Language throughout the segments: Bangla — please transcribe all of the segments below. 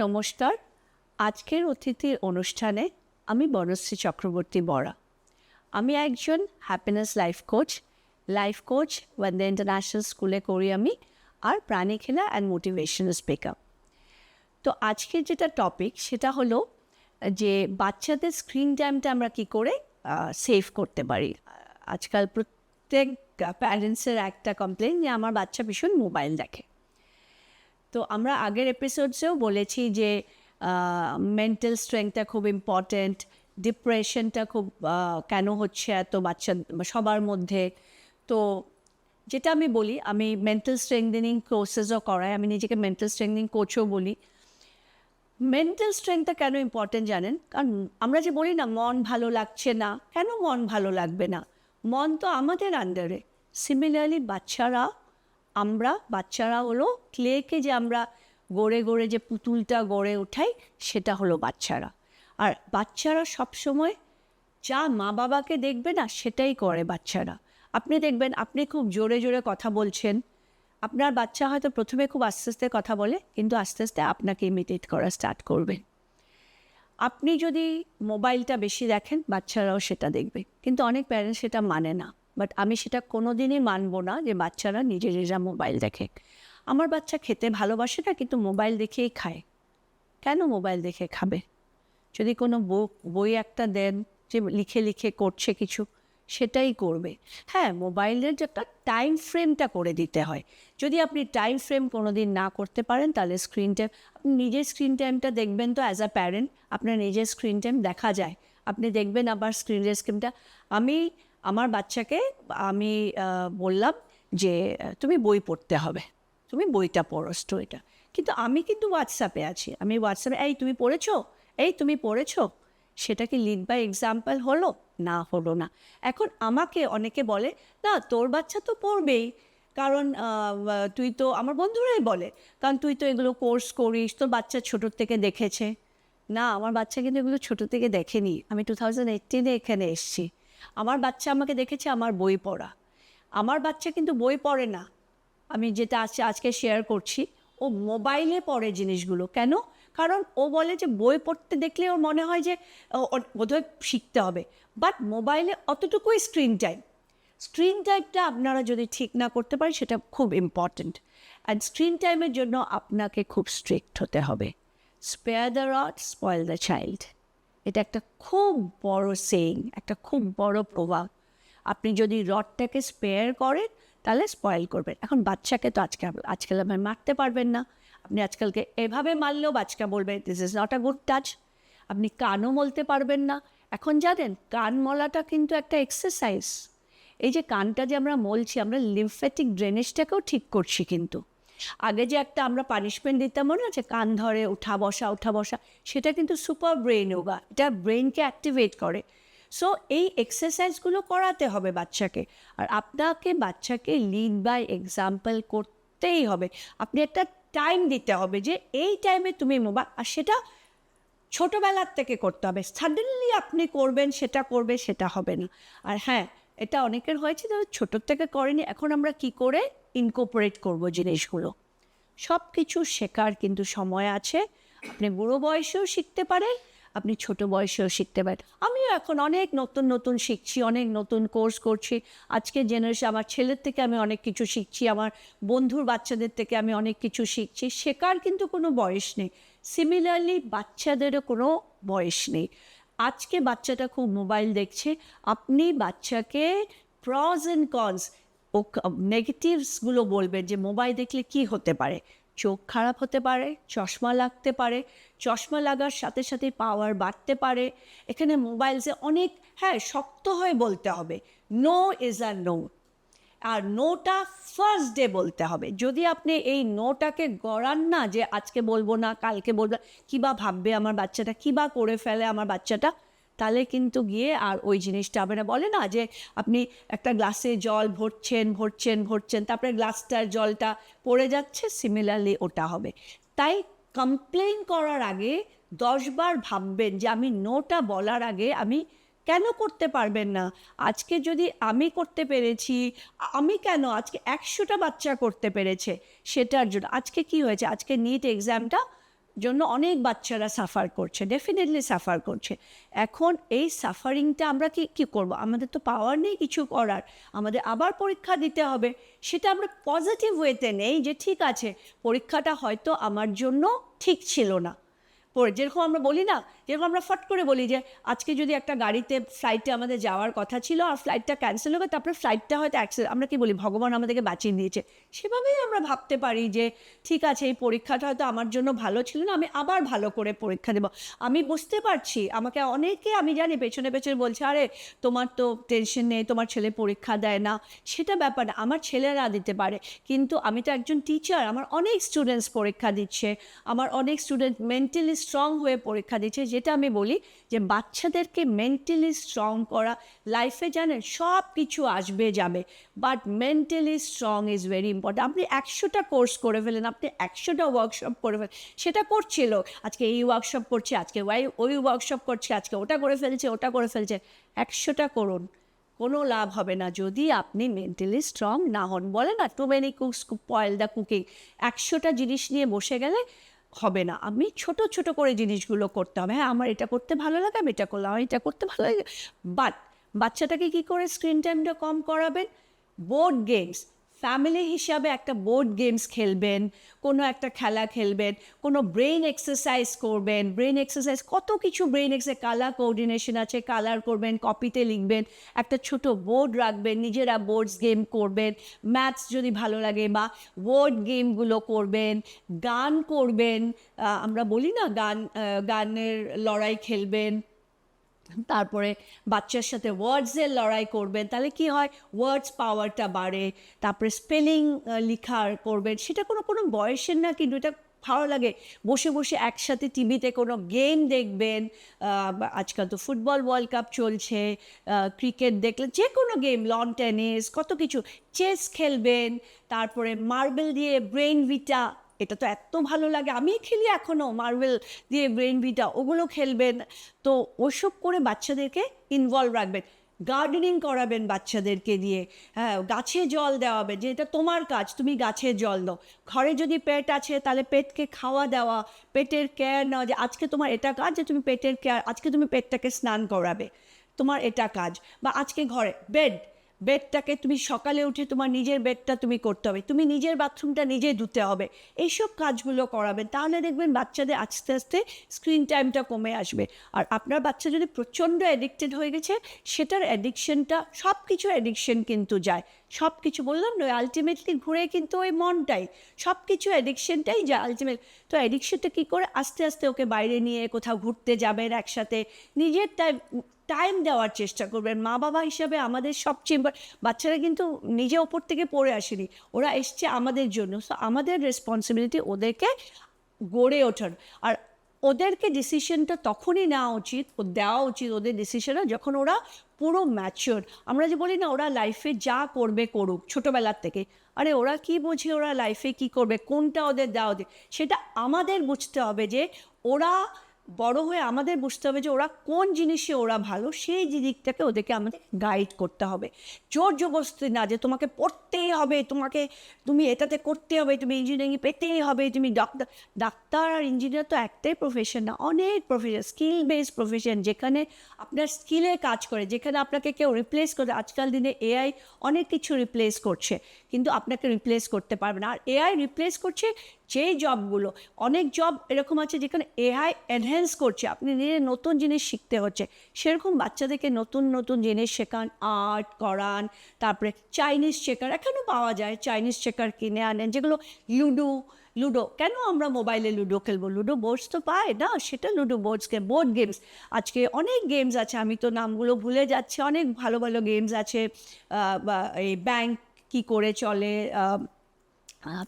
নমস্কার। আজকের অতিথির অনুষ্ঠানে আমি বনশ্রী চক্রবর্তী বরা। আমি একজন happiness life coach Vande international স্কুলে করি আমি, আর প্রাণীখেলা অ্যান্ড মোটিভেশনাল স্পিকার। তো আজকের যেটা টপিক সেটা হলো যে বাচ্চাদের স্ক্রিন টাইমটা আমরা কী করে সেভ করতে পারি। আজকাল প্রত্যেক প্যারেন্টসের একটা কমপ্লেন যে আমার বাচ্চা ভীষণ মোবাইল দেখে। তো আমরা আগের এপিসোডসেও বলেছি যে মেন্টাল স্ট্রেংথটা খুব ইম্পর্ট্যান্ট, ডিপ্রেশনটা খুব কেন হচ্ছে এত বাচ্চা সবার মধ্যে। তো যেটা আমি বলি, আমি মেন্টাল স্ট্রেংথেনিং কোর্সেসও করাই, আমি নিজেকে মেন্টাল স্ট্রেংথেনিং কোচও বলি। মেন্টাল স্ট্রেংথটা কেন ইম্পর্ট্যান্ট জানেন? কারণ আমরা যে বলি না মন ভালো লাগছে না, কেন মন ভালো লাগবে না? মন তো আমাদের আন্ডারে। সিমিলারলি বাচ্চারা হলো ক্লেকে যে আমরা গড়ে গড়ে যে পুতুলটা গড়ে ওঠাই, সেটা হলো বাচ্চারা। আর বাচ্চারা সবসময় যা মা বাবাকে দেখবে না সেটাই করে বাচ্চারা। আপনি দেখবেন আপনি খুব জোরে জোরে কথা বলছেন, আপনার বাচ্চা হয়তো প্রথমে খুব আস্তে আস্তে কথা বলে, কিন্তু আস্তে আস্তে আপনাকে ইমিটেট করা স্টার্ট করবে। আপনি যদি মোবাইলটা বেশি দেখেন, বাচ্চারাও সেটা দেখবে। কিন্তু অনেক প্যারেন্টস সেটা মানে না, বাট আমি সেটা কোনো দিনই মানবো না যে বাচ্চারা নিজেরা মোবাইল দেখে। আমার বাচ্চা খেতে ভালোবাসে না, কিন্তু মোবাইল দেখেই খায়। কেন মোবাইল দেখে খাবে? যদি কোনো বই একটা দেন যে লিখে লিখে করছে কিছু, সেটাই করবে। হ্যাঁ, মোবাইলের যে একটা টাইম ফ্রেমটা করে দিতে হয়। যদি আপনি টাইম ফ্রেম কোনো দিন না করতে পারেন, তাহলে স্ক্রিন টাইম, আপনি নিজের স্ক্রিন টাইমটা দেখবেন। তো অ্যাজ আ প্যারেন্ট আপনার নিজের স্ক্রিন টাইম দেখা যায়, আপনি দেখবেন আবার স্ক্রিনটা। আমার বাচ্চাকে আমি বললাম যে তুমি বই পড়তে হবে, তুমি বইটা পড়ো, স্টোরিটা। কিন্তু হোয়াটসঅ্যাপে আছি, আমি হোয়াটসঅ্যাপে তুমি পড়েছো। সেটা কি লিড বাই এক্সাম্পল হলো? না, হলো না। এখন আমাকে অনেকে বলে, না তোর বাচ্চা তো পড়বেই, কারণ তুই তো, আমার বন্ধুরাই বলে, কারণ তুই তো এগুলো কোর্স করিস, তোর বাচ্চা ছোটোর থেকে দেখেছে। না, আমার বাচ্চা কিন্তু এগুলো ছোটো থেকে দেখেনি। আমি 2018 এখানে এসেছি। আমার বাচ্চা আমাকে দেখেছে আমার বই পড়া। আমার বাচ্চা কিন্তু বই পড়ে না, আমি যেটা আজকে শেয়ার করছি, ও মোবাইলে পড়ে জিনিসগুলো। কেন? কারণ ও বলে যে বই পড়তে দেখলে ওর মনে হয় যে বোধহয় শিখতে হবে। বাট মোবাইলে অতটুকুই স্ক্রিন টাইমটা আপনারা যদি ঠিক না করতে পারেন, সেটা খুব ইম্পর্ট্যান্ট। অ্যান্ড স্ক্রিন টাইমের জন্য আপনাকে খুব স্ট্রিক্ট হতে হবে। Spare the rod, spoil the child. এটা একটা খুব বড় সেইং, একটা খুব বড় প্রভাব। আপনি যদি রডটাকে স্পেয়ার করেন, তাহলে স্পয়েল করবেন। এখন বাচ্চাকে তো আজকাল আপনি মারতে পারবেন না। আপনি আজকালকে এভাবে মারলেও বাচ্চা বলবে this is not a good touch. আপনি কানও মলতে পারবেন না। এখন জানেন, কান মলাটা কিন্তু একটা এক্সারসাইজ। এই যে কানটা যে আমরা মলছি, আমরা লিম্ফ্যাটিক ড্রেনেজটাকেও ঠিক করছি। কিন্তু আগে যে একটা আমরা পানিশমেন্ট দিতাম, মনে আছে, কান ধরে উঠা বসা, সেটা কিন্তু সুপার ব্রেন যোগা, এটা ব্রেনকে অ্যাক্টিভেট করে। সো এই এক্সারসাইজগুলো করাতে হবে বাচ্চাকে। আর আপনাকে বাচ্চাকে লিড বাই এক্সাম্পল করতেই হবে। আপনি একটা টাইম দিতে হবে যে এই টাইমে তুমি মোবাইল, আর সেটা ছোটোবেলার থেকে করতে হবে। সাডেনলি আপনি করবেন, সেটা হবে না। আর হ্যাঁ, এটা অনেকের হয়েছে যারা ছোটোর থেকে করেনি। এখন আমরা কি করে ইনকর্পোরেট করব জিনিসগুলো? সব কিছু শেখার কিন্তু সময় আছে। আপনি বুড়ো বয়সেও শিখতে পারেন, আপনি ছোট বয়সেও শিখতে পারেন। আমিও এখন অনেক নতুন শিখছি, অনেক নতুন কোর্স করছি। আজকের জেনারেশন, আমার ছেলের থেকে আমি অনেক কিছু শিখছি, আমার বন্ধুর বাচ্চাদের থেকে আমি অনেক কিছু শিখছি। শেখার কিন্তু কোনো বয়স নেই। সিমিলারলি বাচ্চাদেরও কোনো বয়স নেই। আজকে বাচ্চাটা খুব মোবাইল দেখছে, আপনি বাচ্চাকে প্রস অ্যান্ড কনস ও নেগেটিভসগুলো বলবেন যে মোবাইল দেখলে কি হতে পারে। চোখ খারাপ হতে পারে, চশমা লাগতে পারে, চশমা লাগার সাথে সাথে পাওয়ার বাড়তে পারে। এখানে মোবাইলসে অনেক, হ্যাঁ, শক্ত হয়ে বলতে হবে, নো ইজ আ নো। আর নোটা ফার্স্ট ডে বলতে হবে। যদি আপনি এই নোটাকে গড়ান না, যে আজকে বলবো না, কালকে বলবো, কী বা ভাববে আমার বাচ্চাটা, কী বা করে ফেলে আমার বাচ্চাটা, তাহলে কিন্তু গিয়ে আর ওই জিনিসটা হবে না। বলে না যে আপনি একটা গ্লাসে জল ভরছেন, তারপরে গ্লাসটার জলটা পড়ে যাচ্ছে, সিমিলারলি ওটা হবে। তাই কমপ্লেন করার আগে 10 বার ভাববেন যে আমি নোটা বলার আগে আমি কেন করতে পারবেন না? আজকে যদি আমি করতে পেরেছি, আমি কেন আজকে 100টা বাচ্চা করতে পেরেছে, সেটার জন্য। আজকে কি হয়েছে, আজকে নিট এক্সামটা জন্য অনেক বাচ্চারা সাফার করছে, ডেফিনেটলি সাফার করছে। এখন এই সাফারিংটা আমরা কি করব? আমাদের তো পাওয়ার নেই কিছু করার, আমাদের আবার পরীক্ষা দিতে হবে। সেটা আমরা পজিটিভ ওয়েতে নেই যে ঠিক আছে, পরীক্ষাটা হয়তো আমার জন্য ঠিক ছিল না। যেরকম আমরা বলি না, যেরকম আমরা ফট করে বলি যে আজকে যদি একটা গাড়িতে ফ্লাইটে আমাদের যাওয়ার কথা ছিল আর ফ্লাইটটা ক্যান্সেল হবে, তারপরে ফ্লাইটটা হয়তো অ্যাক্সিডেন্ট, আমরা কি বলি ভগবান আমাদেরকে বাঁচিয়ে দিয়েছে। সেভাবেই আমরা ভাবতে পারি যে ঠিক আছে, এই পরীক্ষাটা হয়তো আমার জন্য ভালো ছিল না, আমি আবার ভালো করে পরীক্ষা দেবো। আমি বুঝতে পারছি আমাকে অনেকে, আমি জানি পেছনে পেছনে বলছে আরে তোমার তো টেনশন নেই, তোমার ছেলে পরীক্ষা দেয় না। সেটা ব্যাপার না, আমার ছেলেরা দিতে পারে, কিন্তু আমি তো একজন টিচার, আমার অনেক স্টুডেন্টস পরীক্ষা দিচ্ছে, আমার অনেক স্টুডেন্ট মেন্টালি স্ট্রং হয়ে পরীক্ষা দিচ্ছে। যেটা আমি বলি যে বাচ্চাদেরকে মেন্টালি স্ট্রং করা, লাইফে জানেন সব কিছু আসবে যাবে, but mentally strong is very important. আপনি 100টা কোর্স করে ফেলেন, আপনি 100টা ওয়ার্কশপ করে ফেলেন, সেটা করছিল, আজকে এই ওয়ার্কশপ করছে, আজকে ওই ওয়ার্কশপ করছে, আজকে ওটা করে ফেলছে, ওটা করে ফেলছে। 100টা করুন, কোনো লাভ হবে না যদি আপনি মেন্টালি স্ট্রং না হন। বলে না too many cooks spoil the cooking. 100টা জিনিস নিয়ে বসে গেলে হবে না। আমি ছোট ছোট করে জিনিসগুলো করতে হবে। হ্যাঁ, আমার এটা করতে ভালো লাগে, আমি এটা করলাম, আমার এটা করতে ভালো লাগে। বাট বাচ্চাটাকে কী করে স্ক্রিন টাইমটা কম করাবেন? বোর্ড গেমস, ফ্যামিলি হিসাবে একটা বোর্ড গেমস খেলবেন, কোনো একটা খেলা খেলবেন, কোনো ব্রেন এক্সারসাইজ করবেন। ব্রেন এক্সারসাইজ কত কিছু, ব্রেন এক্সারসাইজ, কালার কোঅর্ডিনেশন আছে, কালার করবেন, কপিতে লিখবেন, একটা ছোট বোর্ড রাখবেন, নিজেরা বোর্ডস গেম করবেন, ম্যাথস যদি ভালো লাগে বা ওয়ার্ড গেমগুলো করবেন, গান করবেন, আমরা বলি না গানের লড়াই খেলবেন, তারপরে বাচ্চার সাথে ওয়ার্ডসের লড়াই করবেন, তাহলে কি হয়, ওয়ার্ডস পাওয়ারটা বাড়ে। তারপরে স্পেলিং লেখার করবেন, সেটা কোনো কোনো বয়সের না, কিন্তু এটা ভালো লাগে। বসে বসে একসাথে টিভিতে কোনো গেম দেখবেন, আজকাল তো ফুটবল ওয়ার্ল্ড কাপ চলছে, ক্রিকেট দেখলেন, যে কোনো গেম, লন টেনিস, কত কিছু, চেস খেলবেন, তারপরে মার্বেল দিয়ে ব্রেইন ভিটা, এটা তো এত ভালো লাগে, আমি খেলি এখনও মার্বেল দিয়ে ব্রেইন ভিটা, ওগুলো খেলবেন। তো ওসব করে বাচ্চাদেরকে ইনভলভ রাখবেন। গার্ডেনিং করাবেন বাচ্চাদেরকে দিয়ে, হ্যাঁ, গাছে জল দেওয়াবে, যে এটা তোমার কাজ, তুমি গাছে জল দাও। ঘরে যদি পেট আছে তাহলে পেটকে খাওয়া দেওয়া, পেটের কেয়ার নেওয়া, যে আজকে তোমার এটা কাজ যে তুমি পেটের কেয়ার, আজকে তুমি পেটটাকে স্নান করাবে, তোমার এটা কাজ। বা আজকে ঘরে বেডটাকে তুমি সকালে উঠে তোমার নিজের বেডটা তুমি করতে হবে, তুমি নিজের বাথরুমটা নিজে ধুতে হবে, এইসব কাজগুলো করাবেন। তাহলে দেখবেন বাচ্চাদের আস্তে আস্তে স্ক্রিন টাইমটা কমে আসবে। আর আপনার বাচ্চা যদি প্রচণ্ড অ্যাডিক্টেড হয়ে গেছে, সেটার অ্যাডিকশনটা, সব কিছু অ্যাডিকশন কিন্তু যায়, সব কিছু বললাম না, আলটিমেটলি ঘুরে কিন্তু ওই মনটাই, সব কিছু অ্যাডিকশনটাই যায় আলটিমেট। তো অ্যাডিকশনটা কী করে, আস্তে আস্তে ওকে বাইরে নিয়ে কোথাও ঘুরতে যাবেন, একসাথে নিজের টাইম দেওয়ার চেষ্টা করবেন। মা বাবা হিসাবে আমাদের সবচেয়ে, বাচ্চারা কিন্তু নিজে ওপর থেকে পড়ে আসেনি, ওরা এসছে আমাদের জন্য। সো আমাদের রেসপন্সিবিলিটি ওদেরকে গড়ে ওঠার। আর ওদেরকে ডিসিশনটা তখনই নেওয়া উচিত, দেওয়া উচিত ওদের ডিসিশনটা যখন ওরা পুরো ম্যাচিওর। আমরা যে বলি না, ওরা লাইফে যা করবে করুক ছোটোবেলার থেকে, আরে ওরা কি বোঝে ওরা লাইফে কি করবে, কোনটা ওদের দেওয়া উচিত, সেটা আমাদের বুঝতে হবে। যে ওরা বড় হয়ে আমাদের বুঝতে হবে যে ওরা কোন জিনিসে ওরা ভালো, সেই দিকটাকে ওদেরকে আমাদের গাইড করতে হবে। জোর জবরদস্তি না যে তোমাকে পড়তেই হবে, তুমি এটাতে করতে হবে, তুমি ইঞ্জিনিয়ারিং পেতেই হবে, তুমি ডাক্তার আর ইঞ্জিনিয়ার তো একটাই প্রফেশন না, অনেক প্রফেশন, স্কিল বেসড প্রফেশন, যেখানে আপনার স্কিলে কাজ করে, যেখানে আপনাকে কেউ রিপ্লেস করে। আজকাল দিনে এআই অনেক কিছু রিপ্লেস করছে, কিন্তু আপনাকে রিপ্লেস করতে পারবে না। আর এআই রিপ্লেস করছে যেই জবগুলো, অনেক জব এরকম আছে যেখানে এআই এনহ্যান্স করছে, আপনি নিজে নতুন জিনিস শিখতে হচ্ছে। সেরকম বাচ্চাদেরকে নতুন নতুন জিনিস শেখান, আর্ট করান, তারপরে চাইনিজ শেখার এখনও পাওয়া যায়, চাইনিজ শেখার কিনে আনেন, যেগুলো লুডো কেন আমরা মোবাইলে লুডো খেলবো, লুডো বোর্ডস তো পায় না, সেটা লুডো বোর্ড গেমস। আজকে অনেক গেমস আছে, আমি তো নামগুলো ভুলে যাচ্ছি, অনেক ভালো ভালো গেমস আছে। এই ব্যাংক কী করে চলে,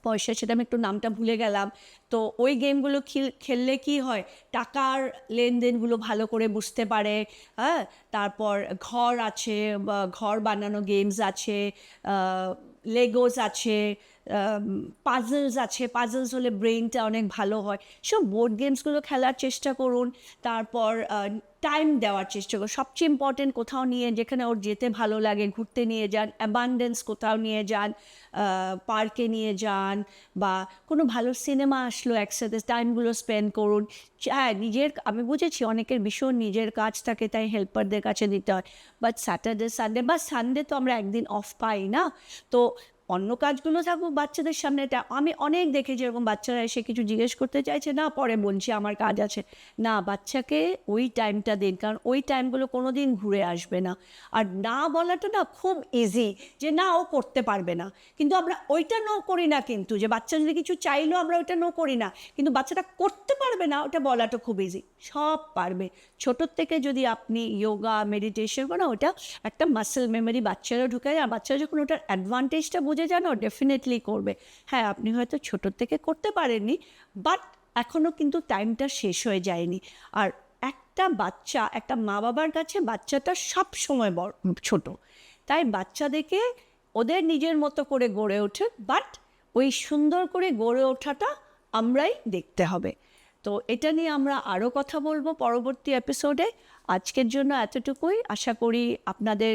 পয়সা, সেটা আমি একটু নামটা ভুলে গেলাম। তো ওই গেমগুলো খেললে কি হয়, টাকার লেনদেনগুলো ভালো করে বুঝতে পারে। হ্যাঁ, তারপর ঘর আছে, ঘর বানানো গেমস আছে, লেগোস আছে, পাজলস আছে, পাজলস হলে ব্রেনটা অনেক ভালো হয়। সব বোর্ড গেমসগুলো খেলার চেষ্টা করুন। তারপর টাইম দেওয়ার চেষ্টা করুন। সবচেয়ে ইম্পর্টেন্ট কোথাও নিয়ে যেখানে ওর যেতে ভালো লাগে ঘুরতে নিয়ে যান, অ্যাবান্ডেন্স কোথাও নিয়ে যান, পার্কে নিয়ে যান, বা কোনো ভালো সিনেমা আসলো একসাথে টাইমগুলো স্পেন্ড করুন। হ্যাঁ, আমি বুঝেছি অনেকের ভীষণ নিজের কাজ থাকে, তাই হেল্পারদের কাছে দিতে হয়, বাট স্যাটারডে সানডে বা সানডে তো আমরা একদিন অফ পাই না, তো অন্য কাজগুলো থাকুক বাচ্চাদের সামনে। আমি অনেক দেখেছি এরকম বাচ্চারা এসে কিছু জিজ্ঞেস করতে চাইছে, না পরে বলছি আমার কাজ আছে। না, বাচ্চাকে ওই টাইমটা দিন, কারণ ওই টাইমগুলো কোনো দিন ঘুরে আসবে না। আর না বলাটা না খুব ইজি, যে না ও করতে পারবে না, কিন্তু আমরা ওইটা নো করি না, কিন্তু যে বাচ্চা যদি কিছু চাইলো আমরা ওইটা নো করি না, কিন্তু বাচ্চাটা করতে পারবে না ওটা বলাটা খুব ইজি। সব পারবে। ছোটোর থেকে যদি আপনি যোগা মেডিটেশন করেন, ওটা একটা মাসেল মেমোরি বাচ্চারা ঢুকায়, আর বাচ্চারা যখন ওটার অ্যাডভান্টেজটা বুঝে যান, ও ডেফিনেটলি করবে। হ্যাঁ, আপনি হয়তো ছোটোর থেকে করতে পারেননি, বাট এখনও কিন্তু টাইমটা শেষ হয়ে যায়নি। আর একটা বাচ্চা, একটা মা বাবার কাছে বাচ্চাটা সব সময় বড় ছোট, তাই বাচ্চাদেরকে ওদের নিজের মতো করে গড়ে ওঠে, বাট ওই সুন্দর করে গড়ে ওঠাটা আমরাই দেখতে হবে। তো এটা নিয়ে আমরা আরও কথা বলবো পরবর্তী এপিসোডে। আজকের জন্য এতটুকুই। আশা করি আপনাদের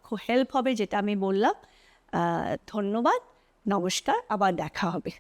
খুব হেল্প হবে যেটা আমি বললাম। ধন্যবাদ, নমস্কার, আবার দেখা হবে।